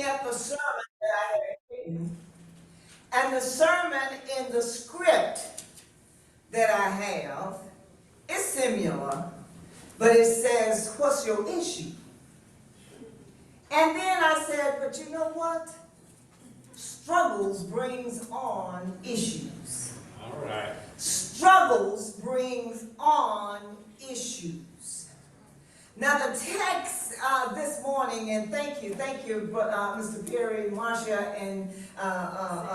At the sermon that I had written, and the sermon in the script that I have is similar, but it says, "What's your issue?" And then I said, "But you know what? Struggles brings on issues. All right. Struggles brings on issues." Now the text this morning, and thank you, Mr. Perry, Marcia, and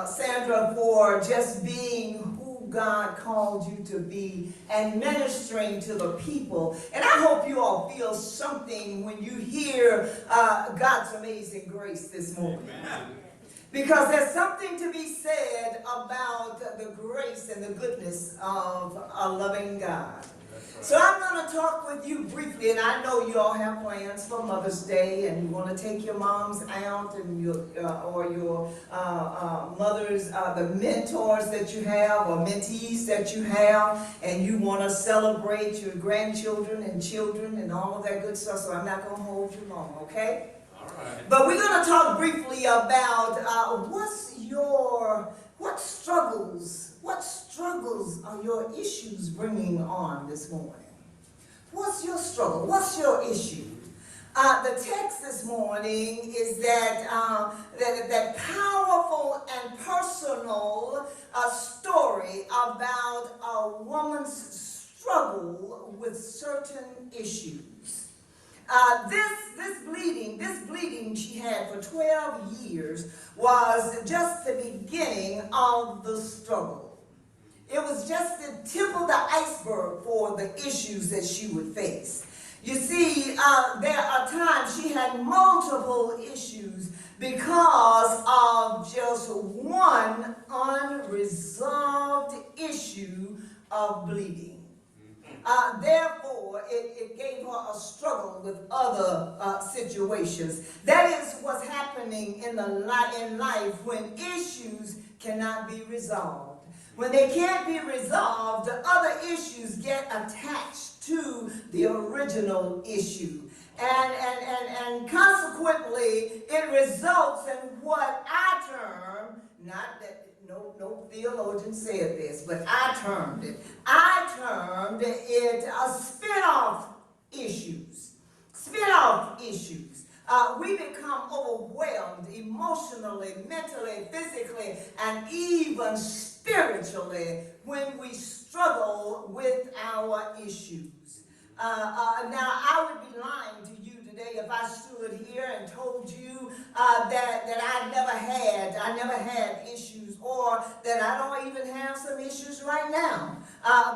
Sandra for just being who God called you to be and ministering to the people. And I hope you all feel something when you hear God's amazing grace this morning. Amen. Because there's something to be said about the grace and the goodness of a loving God. Right. So I'm going to talk with you briefly, and I know you all have plans for Mother's Day, and you want to take your moms out, and your mothers, the mentors that you have, or mentees that you have, and you want to celebrate your grandchildren and children and all of that good stuff. So I'm not going to hold you long, okay? Right. But we're going to talk briefly about what struggles are your issues bringing on this morning? What's your struggle? What's your issue? The text this morning is that powerful and personal story about a woman's struggle with certain issues. This bleeding she had for 12 years was just the beginning of the struggle. It was just the tip of the iceberg for the issues that she would face. You see, there are times she had multiple issues because of just one unresolved issue of bleeding. Therefore, it gave her a struggle with other situations. That is what's happening in life when issues cannot be resolved. When they can't be resolved, the other issues get attached to the original issue. And consequently, it results in what I term, not that no theologian said this, but I termed it spin-off issues. Spin-off issues. We become overwhelmed emotionally, mentally, physically, and even spiritually when we struggle with our issues. Now, I would be lying to you today if I stood here and told you that I never had issues, or that I don't even have some issues right now.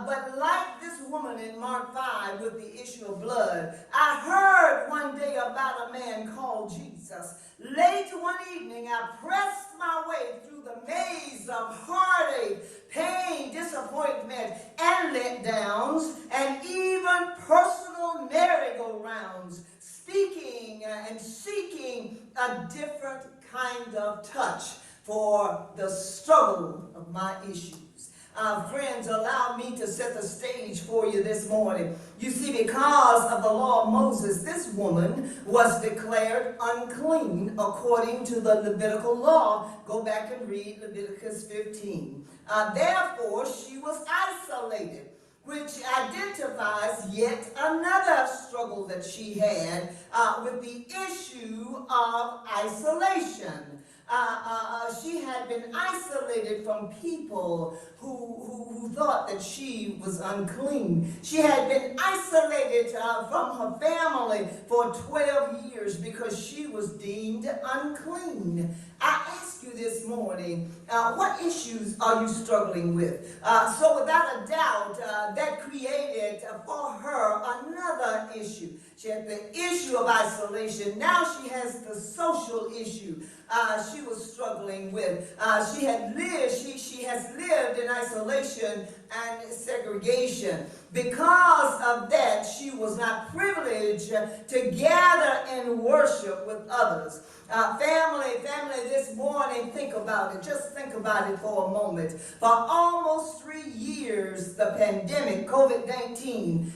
But like this woman in Mark 5 with the issue of blood, I heard one day about a man called Jesus. Late one evening, I pressed my way through the maze of heartache, pain, disappointment, and letdowns, and even personal merry-go-rounds, speaking and seeking a different kind of touch for the struggle of my issues. Friends, allow me to set the stage for you this morning. You see, because of the law of Moses, this woman was declared unclean according to the Levitical law. Go back and read Leviticus 15. Therefore, she was isolated, which identifies yet another struggle that she had with the issue of isolation. She had been isolated from people who thought that she was unclean. She had been isolated from her family for 12 years because she was deemed unclean. I ask you this morning, what issues are you struggling with? So without a doubt, that created for her another issue. She had the issue of isolation. Now she has the social issue she was struggling with. She has lived in isolation and segregation. Because of that, she was not privileged to gather and worship with others. Family, this morning, think about it. Just think about it for a moment. For almost 3 years, the pandemic, COVID-19,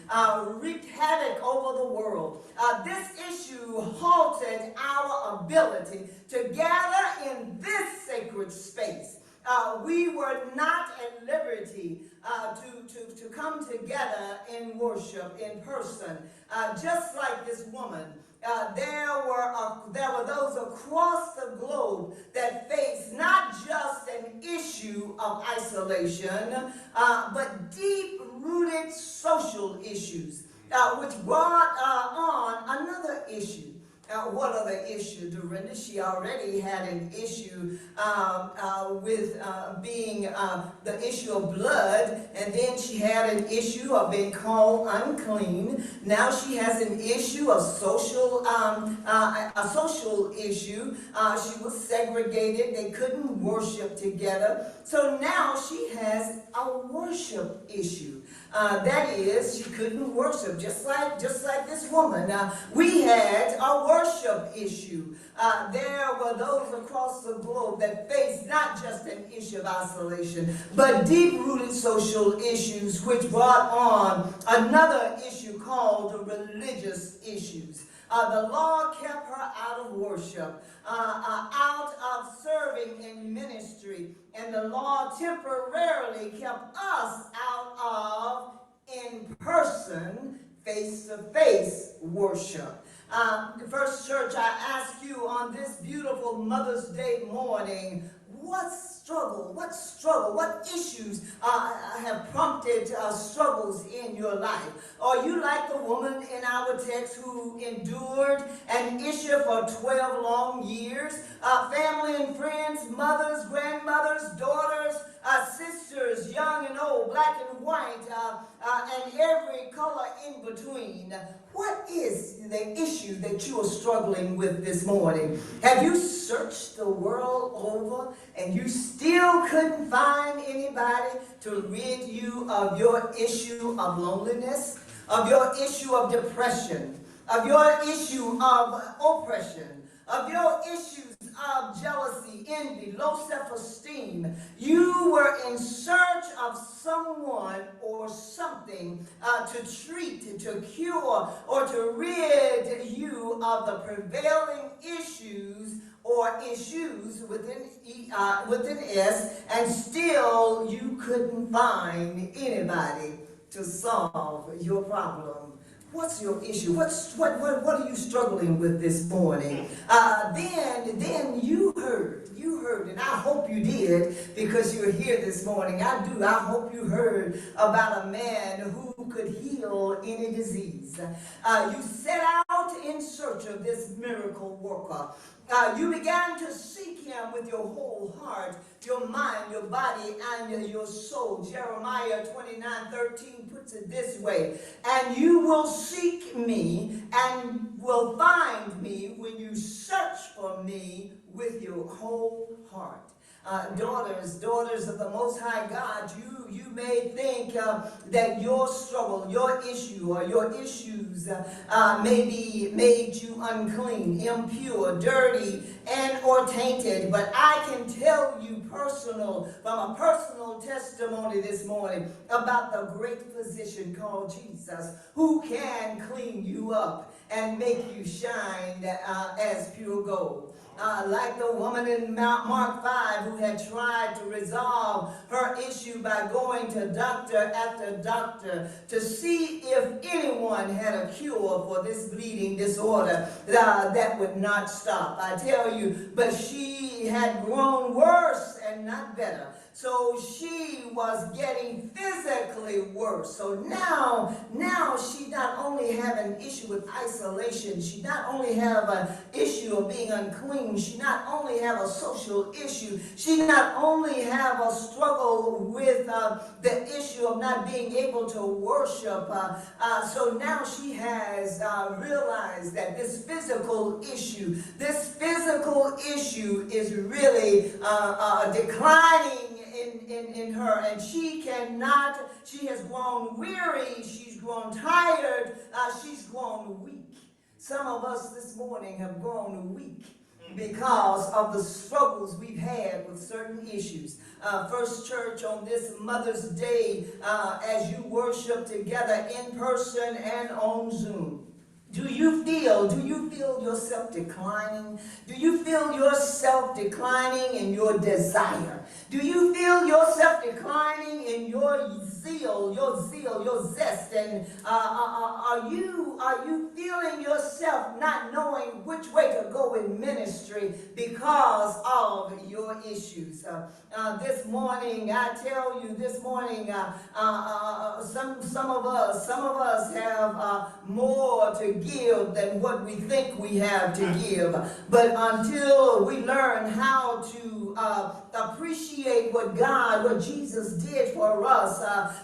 wreaked havoc over the world. This issue halted our ability to gather in this sacred space. We were not at liberty to come together in worship in person. Just like this woman, there were those across the globe that faced not just an issue of isolation, but deep-rooted social issues, which brought on another issue. What other issue, Dorinda? She already had an issue with being the issue of blood, and then she had an issue of being called unclean. Now she has an issue of a social issue. She was segregated. They couldn't worship together. So now she has a worship issue. That is, she couldn't worship, just like this woman. We had a worship issue. There were those across the globe that faced not just an issue of isolation, but deep-rooted social issues, which brought on another issue called religious issues. The law kept her out of worship, out of serving in ministry, and the law temporarily kept us out of in-person, face-to-face worship. First Church, I ask you on this beautiful Mother's Day morning, what issues have prompted struggles in your life? Are you like the woman in our text who endured an issue for 12 long years? Family and friends, mothers, grandmothers, daughters, sisters, young and old, black and white, and every color in between. What is the issue that you are struggling with this morning? Have you searched the world over and you still couldn't find anybody to rid you of your issue of loneliness, of your issue of depression, of your issue of oppression, of your issues of jealousy, envy, low self-esteem? You were in search of someone or something to treat, to cure, or to rid you of the prevailing issues or issues within S, and still you couldn't find anybody to solve your problem. What's your issue? What are you struggling with this morning? Then you heard, and I hope you did, because you're here this morning. I hope you heard about a man who could heal any disease. You set out in search of this miracle worker. You began to seek him with your whole heart, your mind, your body, and your soul. Jeremiah 29:13 puts it this way: and you will seek me and will find me when you search for me with your whole heart. Daughters of the Most High God, you may think that your struggle, your issue, or your issues maybe made you unclean, impure, dirty, and or tainted. But I can tell you from a personal testimony this morning about the great physician called Jesus, who can clean you up and make you shine as pure gold. Like the woman in Mark 5 who had tried to resolve her issue by going to doctor after doctor to see if anyone had a cure for this bleeding disorder that would not stop. I tell you, but she had grown worse and not better. So she was getting physically worse. So now she not only have an issue with isolation, she not only have an issue of being unclean, she not only have a social issue, she not only have a struggle with the issue of not being able to worship. So now she has realized that this physical issue is really declining in her, and she has grown weary, she's grown tired, she's grown weak. Some of us this morning have grown weak because of the struggles we've had with certain issues. First Church, on this Mother's Day, as you worship together in person and on Zoom, do you feel yourself declining? Do you feel yourself declining in your desire? Do you feel yourself declining in your zeal, your zest? And are you feeling yourself not knowing which way to go in ministry because of your issues? This morning, I tell you, some of us have more to give than what we think we have to give. But until we learn how to appreciate what Jesus did for us,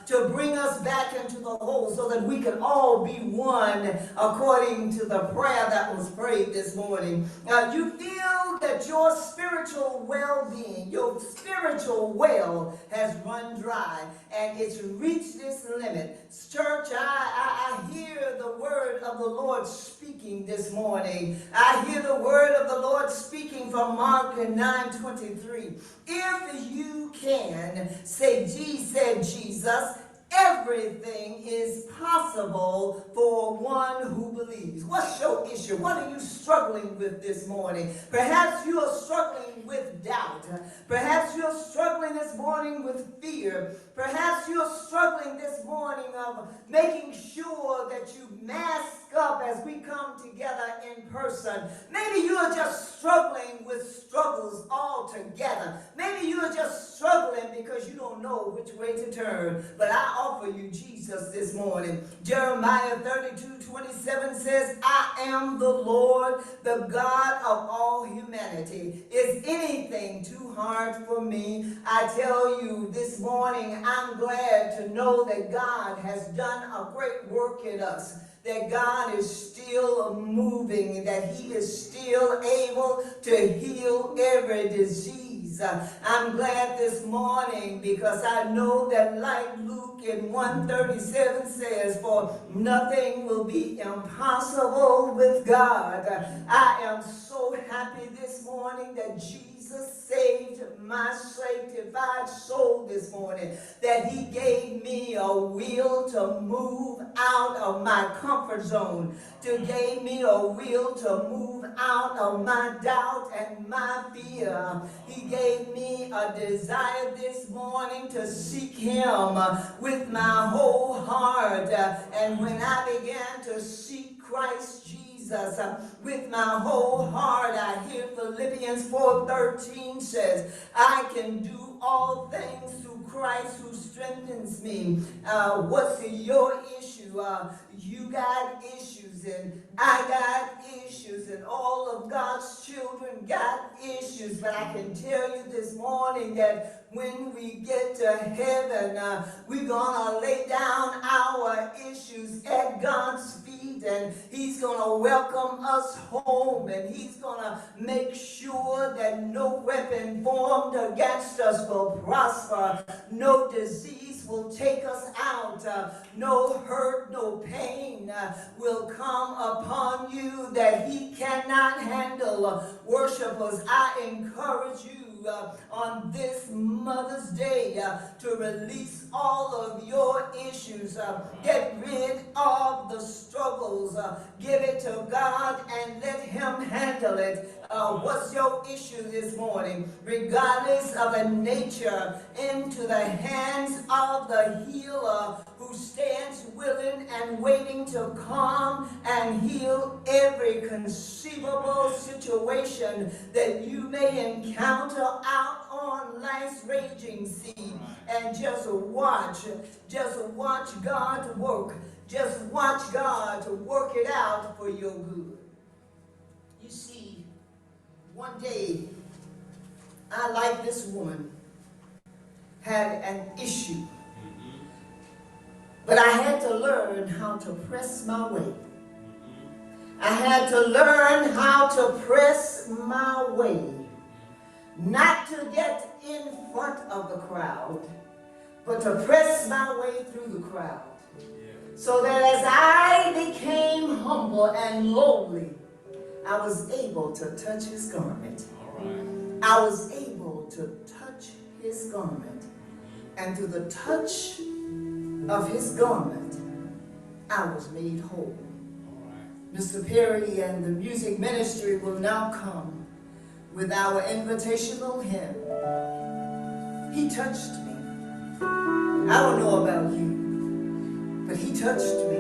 to bring us back into the whole so that we can all be one according to the prayer that was prayed this morning. You feel that your spiritual well-being, your spiritual well has run dry and it's reached its limit. Church, I hear the word of the Lord speaking this morning. I hear the word of the Lord speaking from Mark 9:23. If you can, said Jesus, everything is possible for one who believes. What's your issue? What are you struggling with this morning? Perhaps you are struggling with doubt. Perhaps you're struggling this morning with fear. Perhaps you're struggling this morning of making sure that you mask up as we come together in person. Maybe you are just struggling with struggles altogether. Maybe you are just struggling because you don't know which way to turn. But I offer you Jesus this morning. Jeremiah 32:27 says, I am the Lord, the God of all humanity. Is anything too hard for me? I tell you this morning, I'm glad to know that God has done a great work in us, that God is still moving, that he is still able to heal every disease. I'm glad this morning because I know that like Luke in 1:37 says, for nothing will be impossible with God. I am so happy this morning that Jesus saved my sanctified soul this morning, that he gave me a will to move out of my comfort zone, to gave me a will to move out of my doubt and my fear. He gave me a desire this morning to seek him with my whole heart. And when I began to seek Christ Jesus with my whole heart, I hear Philippians 4:13 says, I can do all things through Christ who strengthens me. What's your issue? You got issues, and I got issues, and all of God's children got issues. But I can tell you this morning that when we get to heaven, we're going to lay down our issues at God's feet, and he's going to welcome us home, and he's going to make sure that no weapon formed against us will prosper, no disease will take us out, no hurt, no pain will come upon you that he cannot handle. Worshipers, I encourage you on this Mother's Day to release all of your issues. Get rid of the struggles. Give it to God and let him handle it. What's your issue this morning? Regardless of the nature, into the hands of the healer who stands willing and waiting to come and heal every conceivable situation that you may encounter out on life's raging sea. And just watch God work. Just watch God to work it out for your good. You see, one day, I, like this woman, had an issue. But I had to learn how to press my way. I had to learn how to press my way. Not to get in front of the crowd, but to press my way through the crowd. So that as I became humble and lowly, I was able to touch his garment. I was able to touch his garment. And through the touch of his garment, I was made whole. Mr. Perry and the music ministry will now come with our invitational hymn. He touched me. I don't know about you, but he touched me.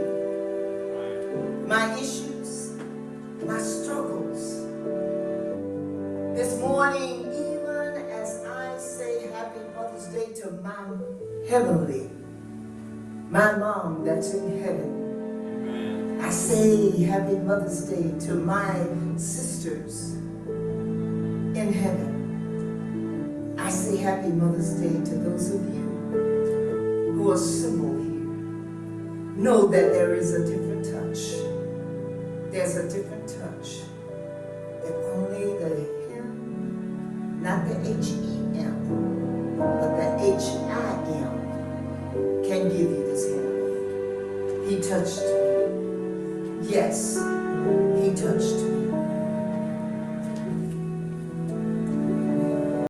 My issues, my struggles. This morning, even as I say Happy Mother's Day to my heavenly, my mom that's in heaven, I say Happy Mother's Day to my sisters in heaven. I say Happy Mother's Day to those of you who assemble here. Know that there is a different touch. There's a different touch that only the him, not the H-E-M, but the H-I-M can give you this hand. He touched me. Yes.